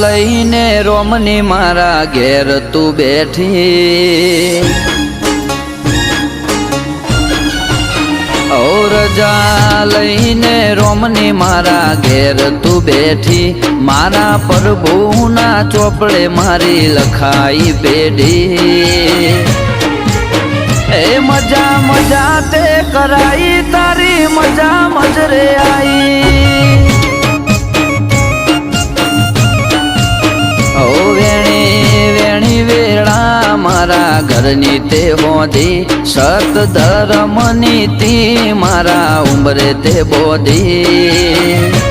લઈને રોમની મારા ઘેર તું બેઠી ઓ રજા લઈને રોમની મારા ઘેર તું બેઠી મારા પ્રભુના ચોપડે મારી લખાઈ પેઢી એ મજા મજા તે કરાઈ તારી મજા મજરે આઈ ઓ વેણી વેણી વેળા મારા ઘરની તે હોધી સત ધર્મની તી મારા ઉંબરે તે બોધી